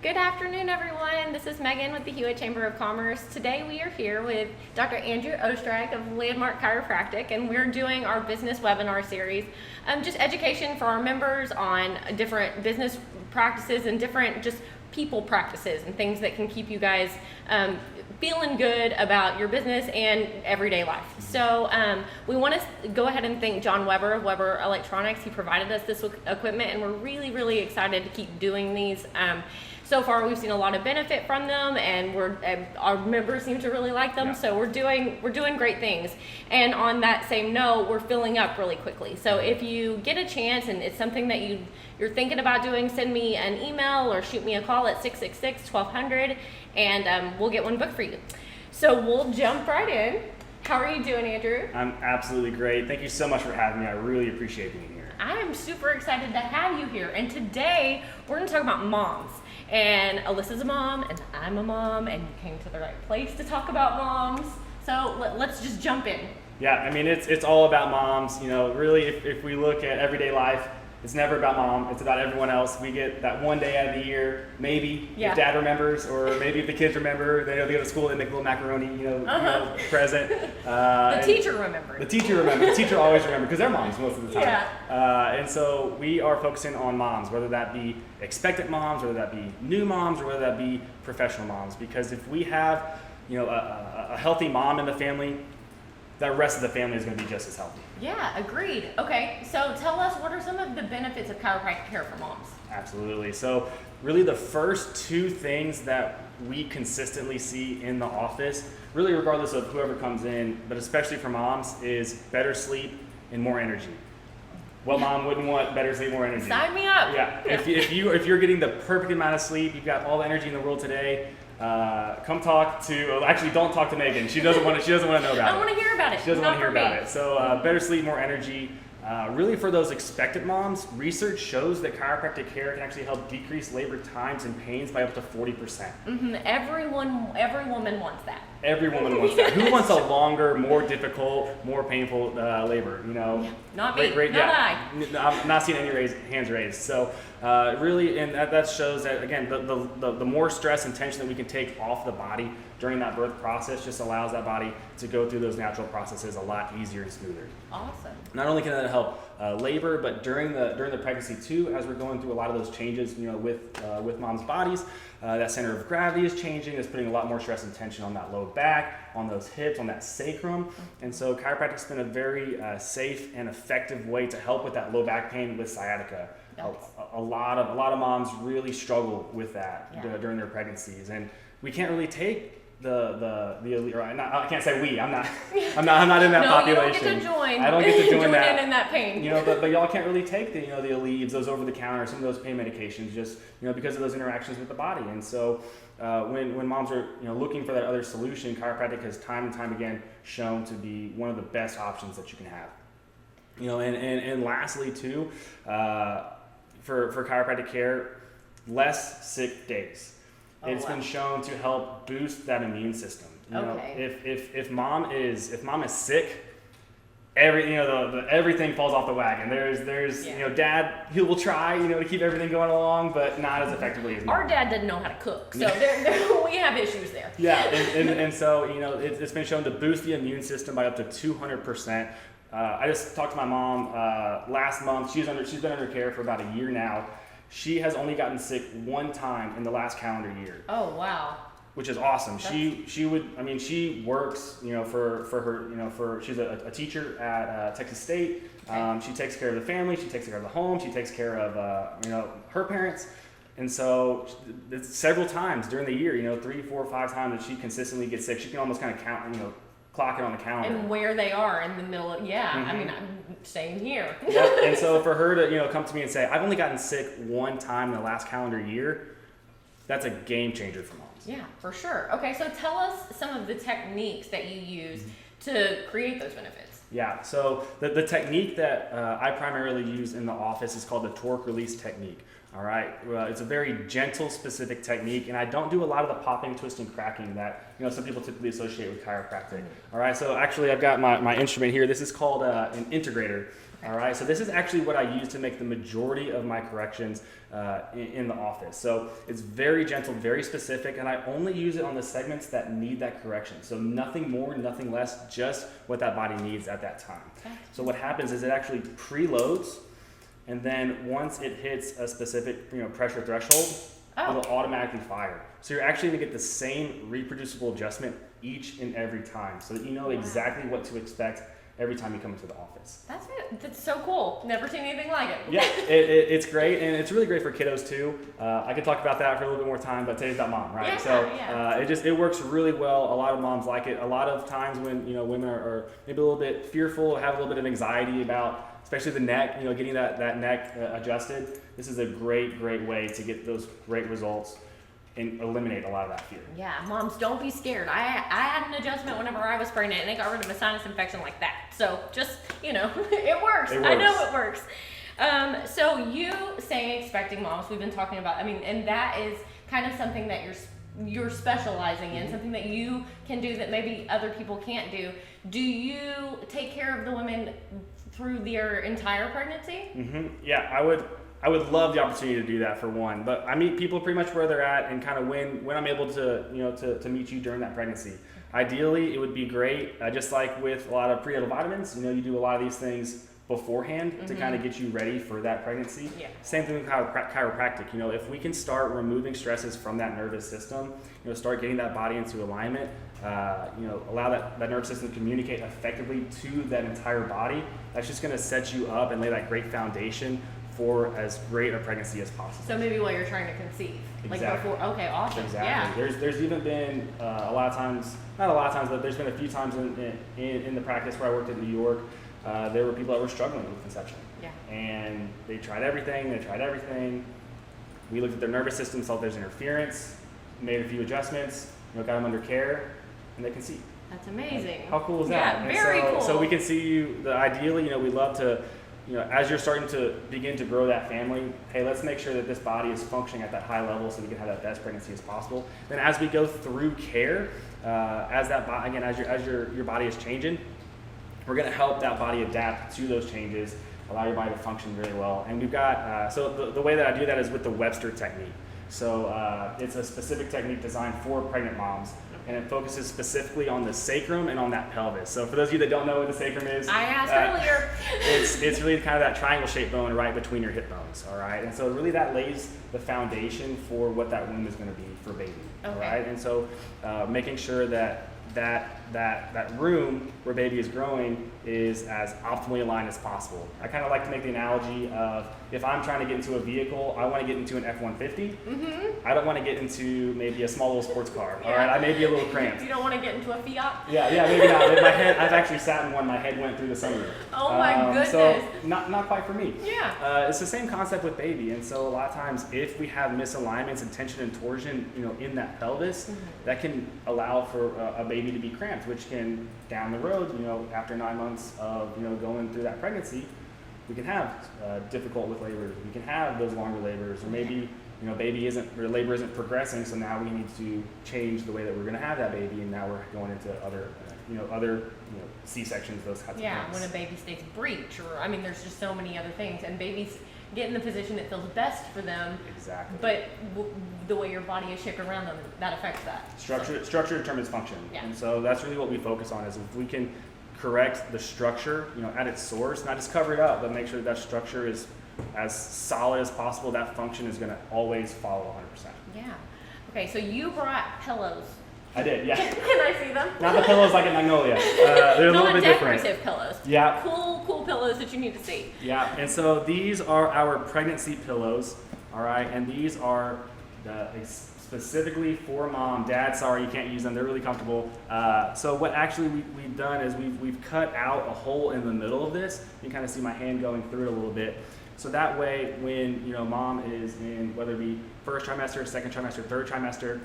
Good afternoon, everyone. This is Megan with the Hewitt Chamber of Commerce. Today we are here with Dr. Andrew Oestreich of Landmark Chiropractic, and we're doing our business webinar series. Just education for our members on different business practices and different just people practices and things that can keep you guys feeling good about your business and everyday life. So we want to go ahead and thank John Weber of Weber Electronics. He provided us this equipment, and we're really excited to keep doing these. So far, we've seen a lot of benefit from them, and our members seem to really like them. Yeah. So we're doing great things. And on that same note, we're filling up really quickly. So if you get a chance and it's something that you're thinking about doing, send me an email or shoot me a call at 666-1200, and we'll get one booked for you. So we'll jump right in. How are you doing, Andrew? I'm absolutely great. Thank you so much for having me. I really appreciate being here. I am super excited to have you here. And today, we're going to talk about moms. And Alyssa's a mom, and I'm a mom, and you came to the right place to talk about moms. So let's just jump in. Yeah, I mean, it's all about moms. You know, really, if we look at everyday life, it's never about mom. It's about everyone else. We get that one day out of the year, maybe, if dad remembers, or maybe if the kids remember, they go to school, they make a little macaroni, present. The teacher remembers. The teacher remembers. The teacher always remembers, because they're moms most of the time. Yeah. And so we are focusing on moms, whether that be expectant moms, whether that be new moms, or whether that be professional moms. Because if we have, a healthy mom in the family, the rest of the family is going to be just as healthy. Yeah, agreed. Okay, so tell us, what are some of the benefits of chiropractic care for moms? Absolutely. So really the first two things that we consistently see in the office, really regardless of whoever comes in, but especially for moms, is better sleep and more energy. What mom wouldn't want better sleep, more energy? Sign me up. Yeah. If you're getting the perfect amount of sleep, you've got all the energy in the world today, come talk to. Well, actually, don't talk to Megan. She doesn't want to know about it. I don't want to hear about it. She doesn't want to hear about it. So better sleep, more energy. Really, for those expectant moms, research shows that chiropractic care can actually help decrease labor times and pains by up to 40%. Mm-hmm. Every woman wants that. Every woman wants that. Who wants a longer, more difficult, more painful labor? Yeah, not me. I. I'm not seeing any hands raised. So really, and that shows that, again, the more stress and tension that we can take off the body during that birth process just allows that body to go through those natural processes a lot easier and smoother. Awesome. Not only can that help labor, but during the pregnancy too, as we're going through a lot of those changes, with mom's bodies, that center of gravity is changing. It's putting a lot more stress and tension on that low back, on those hips, on that sacrum. And so chiropractic's been a very safe and effective way to help with that low back pain with sciatica. A lot of moms really struggle with that during their pregnancies, and we can't really take I can't say we. I'm not in that population. You don't get to join. I don't get to join that. In that pain. But y'all can't really take the Aleve, those over the counter, some of those pain medications, just because of those interactions with the body. And so when moms are looking for that other solution, chiropractic has time and time again shown to be one of the best options that you can have. And lastly too, for chiropractic care, less sick days. It's been shown to help boost that immune system. If mom is sick, everything falls off the wagon. There's dad, he will try to keep everything going along, but not as effectively as mom. Our dad didn't know how to cook, so we have issues there. Yeah, and so it's been shown to boost the immune system by up to 200%. I just talked to my mom last month. She's been under care for about a year now. She has only gotten sick one time in the last calendar year. Oh, wow. Which is awesome. She works, she's a teacher at Texas State. She takes care of the family, she takes care of the home, she takes care of, her parents. And so it's several times during the year, 3, 4, 5 times that she consistently gets sick. She can almost kind of count, clock it on the calendar. And where they are in the middle of, I'm staying here. Yep. And so for her to, come to me and say, I've only gotten sick one time in the last calendar year, that's a game changer for moms. Yeah, for sure. Okay, so tell us some of the techniques that you use to create those benefits. Yeah, so the technique that I primarily use in the office is called the torque release technique. All right, it's a very gentle, specific technique, and I don't do a lot of the popping, twisting, cracking that some people typically associate with chiropractic. All right, so actually I've got my instrument here. This is called an integrator. Okay. All right, so this is actually what I use to make the majority of my corrections in the office. So it's very gentle, very specific, and I only use it on the segments that need that correction. So nothing more, nothing less, just what that body needs at that time. Okay. So what happens is it actually preloads, and then once it hits a specific pressure threshold, it'll automatically fire. So you're actually gonna get the same reproducible adjustment each and every time, so that you know exactly what to expect every time you come into the office. That's it. That's so cool. Never seen anything like it. Yeah, it's great, and it's really great for kiddos too. I could talk about that for a little bit more time, but today's about mom, right? It works really well. A lot of moms like it. A lot of times when women are maybe a little bit fearful, have a little bit of anxiety about, especially the neck, getting that neck adjusted. This is a great way to get those great results and eliminate a lot of that fear. Yeah, moms, don't be scared. I had an adjustment whenever I was pregnant, and it got rid of a sinus infection like that. So just, it works. I know it works. So you saying expecting moms, we've been talking about, and that is kind of something that you're specializing in, something that you can do that maybe other people can't do. Do you take care of the women through their entire pregnancy? Mm-hmm. Yeah, I would love the opportunity to do that for one, but I meet people pretty much where they're at and kind of when I'm able to meet you during that pregnancy. Ideally, it would be great, just like with a lot of prenatal vitamins, you do a lot of these things beforehand to kind of get you ready for that pregnancy. Yeah. Same thing with chiropractic. If we can start removing stresses from that nervous system, start getting that body into alignment, allow that nervous system to communicate effectively to that entire body, that's just going to set you up and lay that great foundation for as great a pregnancy as possible. So maybe while you're trying to conceive, exactly. like before. Okay, awesome. Exactly. Yeah. There's even been a lot of times, not a lot of times, but there's been a few times in the practice where I worked in New York. There were people that were struggling with conception. Yeah. And they tried everything. We looked at their nervous system, saw if there's interference, made a few adjustments, got them under care, and they conceived. That's amazing. How cool is that? Yeah, very cool. So we can see you. Ideally, we love to. As you're starting to begin to grow that family, hey, let's make sure that this body is functioning at that high level so we can have that best pregnancy as possible. Then as we go through care, as your body is changing, we're going to help that body adapt to those changes, allow your body to function very well. And we've got, so the way that I do that is with the Webster technique. So it's a specific technique designed for pregnant moms, and it focuses specifically on the sacrum and on that pelvis. So for those of you that don't know what the sacrum is, I asked earlier. it's really kind of that triangle-shaped bone right between your hip bones, all right? And so really that lays the foundation for what that womb is going to be for baby, all right? And so making sure that room where baby is growing is as optimally aligned as possible. I kind of like to make the analogy of if I'm trying to get into a vehicle, I want to get into an F-150. Mm-hmm. I don't want to get into maybe a small little sports car. Yeah. All right, I may be a little cramped. You don't want to get into a Fiat? Yeah, maybe not. I've actually sat in one. My head went through the sunroof. Oh my goodness. So not quite for me. Yeah. It's the same concept with baby, and so a lot of times if we have misalignments and tension and torsion, in that pelvis, that can allow for a baby to be cramped, which can down the road, after 9 months of going through that pregnancy, we can have difficult with labor. We can have those longer labors, or maybe labor isn't progressing, so now we need to change the way that we're going to have that baby, and now we're going into other C-sections, those kinds of things. Yeah, when a baby states breech, or there's just so many other things, and babies get in the position that feels best for them. Exactly. But the way your body is shaped around them, that affects that. Structure determines function. Yeah. And so that's really what we focus on, is if we can correct the structure, at its source, not just cover it up, but make sure that structure is as solid as possible, that function is going to always follow 100%. Yeah. Okay, so you brought pillows. I did, yeah. Can I see them? Not the pillows like at Magnolia. They're a little bit different. Decorative pillows. Yeah. Cool pillows that you need to see. Yeah, and so these are our pregnancy pillows, all right, and these are specifically for mom. Dad, sorry, you can't use them. They're really comfortable. So what actually we've done is we've cut out a hole in the middle of this. You can kind of see my hand going through it a little bit. So that way, when mom is in, whether it be first trimester, second trimester, third trimester,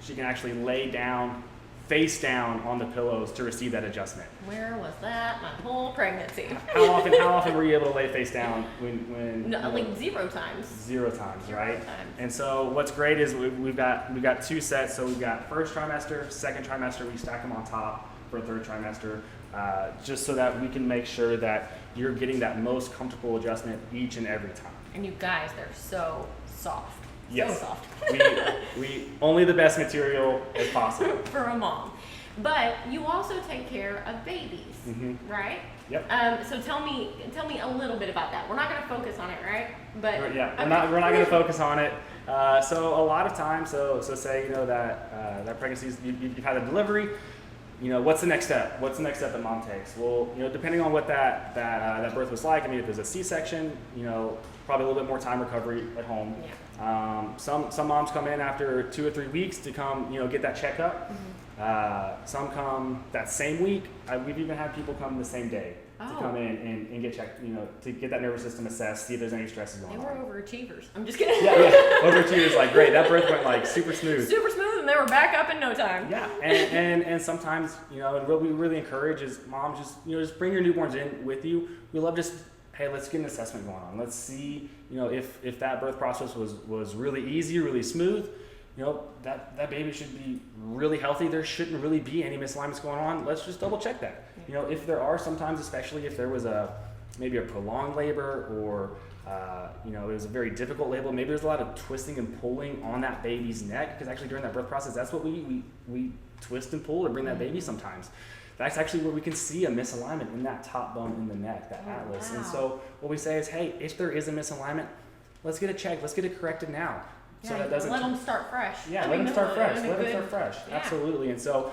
she can actually lay down, face down on the pillows to receive that adjustment. Where was that my whole pregnancy? How often were you able to lay face down when no, like 0 times. 0 times, right? 0 times. And so what's great is we've got 2 sets. So we've got first trimester, second trimester. We stack them on top for a third trimester. just so that we can make sure that you're getting that most comfortable adjustment each and every time. And you guys, they're so soft. Yes. So soft. we only the best material as possible. For a mom. But you also take care of babies, right? Yep. So tell me a little bit about that. We're not going to focus on it, right? But Yeah, okay. we're not going to focus on it. So a lot of times, so say that pregnancy, you've had a delivery. What's the next step? What's the next step that mom takes? Well, depending on what that birth was like. I mean, if there's a C-section, probably a little bit more time recovery at home. Yeah. Some moms come in after 2 or 3 weeks to come, get that checkup. Some come that same week. We've even had people come the same day to come in and get checked, to get that nervous system assessed, see if there's any stresses going on. They were overachievers. I'm just kidding. Yeah. Overachievers, like great. That birth went like super smooth. Super smooth, and they were back up in no time. Yeah, and sometimes, what we really encourage is moms just bring your newborns in with you. We love just, hey, let's get an assessment going on. Let's see, if that birth process was really easy, really smooth. That baby should be really healthy. There shouldn't really be any misalignments going on. Let's just double check that. If there are sometimes, especially if there was maybe a prolonged labor or it was a very difficult labor, maybe there's a lot of twisting and pulling on that baby's neck, because actually during that birth process, that's what we twist and pull to bring that baby sometimes. That's actually where we can see a misalignment in that top bone in the neck, that atlas. Wow. And so what we say is, hey, if there is a misalignment, let's get it checked. Let's get it corrected now. Yeah, So that doesn't let them start fresh. Yeah, let them start fresh. Absolutely. And so,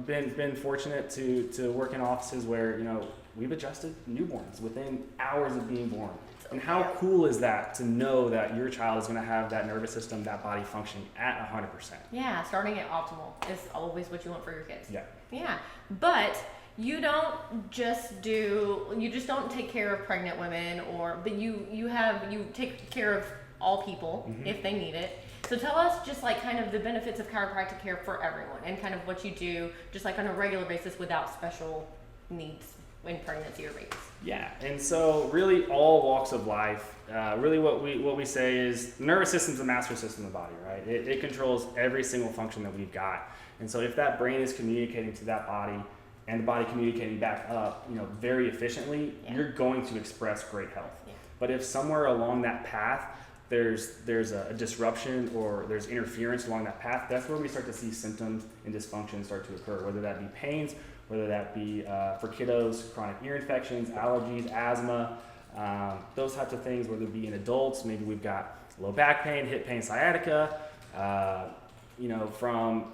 been fortunate to work in offices where, we've adjusted newborns within hours of being born. And how cool is that to know that your child is going to have that nervous system, that body functioning at 100%? Yeah, starting at optimal is always what you want for your kids. Yeah. Yeah, but you just don't take care of pregnant women, but you take care of all people if they need it. So tell us just like kind of the benefits of chiropractic care for everyone, and kind of what you do just like on a regular basis without special needs in pregnancy or babies. Yeah, and so really all walks of life, really what we say is the nervous system is the master system of the body, right? It controls every single function that we've got. And so if that brain is communicating to that body and the body communicating back up, very efficiently, you're going to express great health. Yeah. But if somewhere along that path there's a disruption or there's interference along that path, that's where we start to see symptoms and dysfunction start to occur, whether that be pains, whether that be for kiddos, chronic ear infections, allergies, asthma, those types of things, whether it be in adults, maybe we've got low back pain, hip pain, sciatica,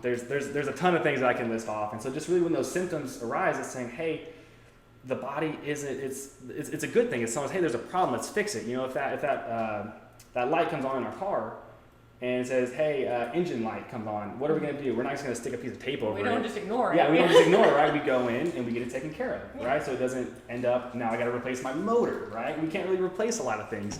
there's a ton of things that I can list off. And so just really when those symptoms arise, it's saying, hey, the body it's a good thing. It's someone's, hey, there's a problem, let's fix it. If that light comes on in our car and it says, hey, engine light comes on, what are we going to do? We're not just going to stick a piece of tape over it. We don't just ignore it. Yeah, we don't just ignore it, right? We go in and we get it taken care of, right? So it doesn't end up, now I got to replace my motor, right? We can't really replace a lot of things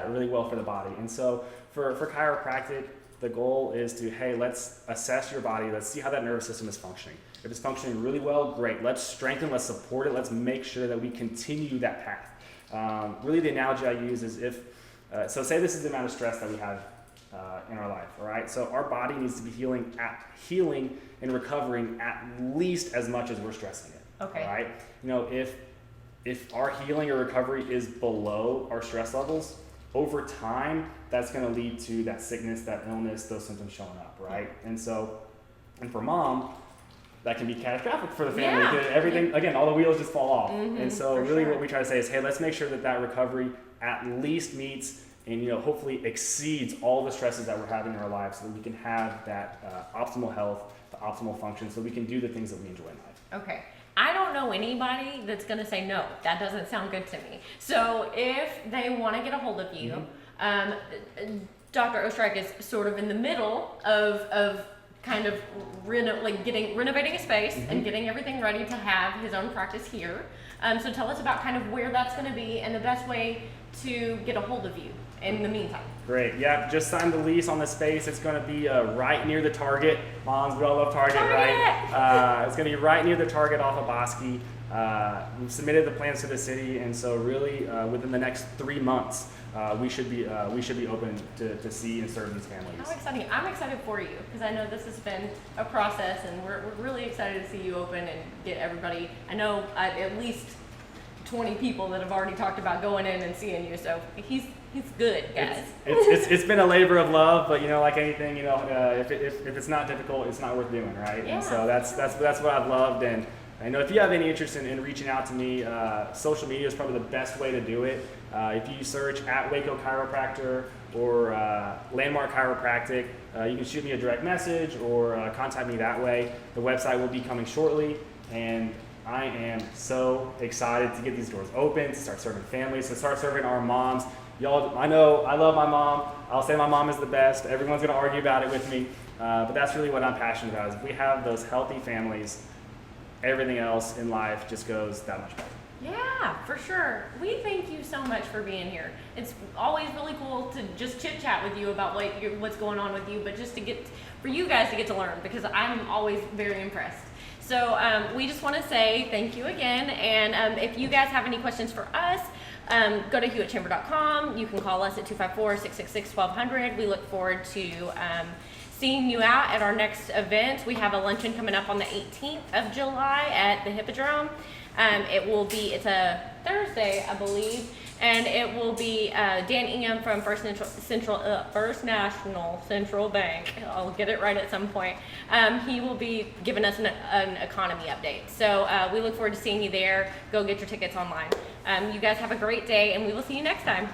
really well for the body. And so for chiropractic, the goal is to, hey, let's assess your body. Let's see how that nervous system is functioning. If it's functioning really well, great. Let's strengthen, let's support it. Let's make sure that we continue that path. Really the analogy I use is so say this is the amount of stress that we have in our life, all right? So our body needs to be healing and recovering at least as much as we're stressing it. Okay. All right? If our healing or recovery is below our stress levels, over time, that's going to lead to that sickness, that illness, those symptoms showing up, right? And for mom, that can be catastrophic for the family. Yeah. Everything, again, all the wheels just fall off. And so really sure. what we try to say is, hey, let's make sure that recovery at least meets and hopefully exceeds all the stresses that we're having in our lives, so that we can have that optimal health, the optimal function, so we can do the things that we enjoy in life. Okay. I don't know anybody that's going to say, no, that doesn't sound good to me. So if they want to get a hold of you, Dr. Oestreich is sort of in the middle of kind of renovating a space and getting everything ready to have his own practice here. So tell us about kind of where that's going to be and the best way to get a hold of you in the meantime. Great. Yeah, just signed the lease on the space. It's going to be right near the Target. Moms, we all love Target, right? It's going to be right near the Target off of Bosque. We've submitted the plans to the city, and so really within the next 3 months, we should be open to see and serve these families. How exciting. I'm excited for you because I know this has been a process, and we're really excited to see you open and get everybody. I know at least 20 people that have already talked about going in and seeing you, so he's good, guys. It's been a labor of love, but like anything, if it's not difficult, it's not worth doing, right? Yeah. And so that's what I've loved. And I know if you have any interest in reaching out to me, social media is probably the best way to do it. If you search at Waco Chiropractor or Landmark Chiropractic, you can shoot me a direct message or contact me that way. The website will be coming shortly, and I am so excited to get these doors open, to start serving families, to start serving our moms. Y'all, I know I love my mom. I'll say my mom is the best. Everyone's going to argue about it with me, but that's really what I'm passionate about. Is if we have those healthy families, everything else in life just goes that much better. Yeah, for sure. We thank you so much for being here. It's always really cool to just chit chat with you about what's going on with you, but just for you guys to get to learn, because I'm always very impressed. So we just want to say thank you again, and if you guys have any questions for us, go to hewittchamber.com. You can call us at 254-666-1200. We look forward to seeing you out at our next event. We have a luncheon coming up on the 18th of July at the Hippodrome. It's a Thursday, I believe, and it will be Dan Ingham from First National Central Bank. I'll get it right at some point. He will be giving us an economy update. So we look forward to seeing you there. Go get your tickets online. You guys have a great day, and we will see you next time.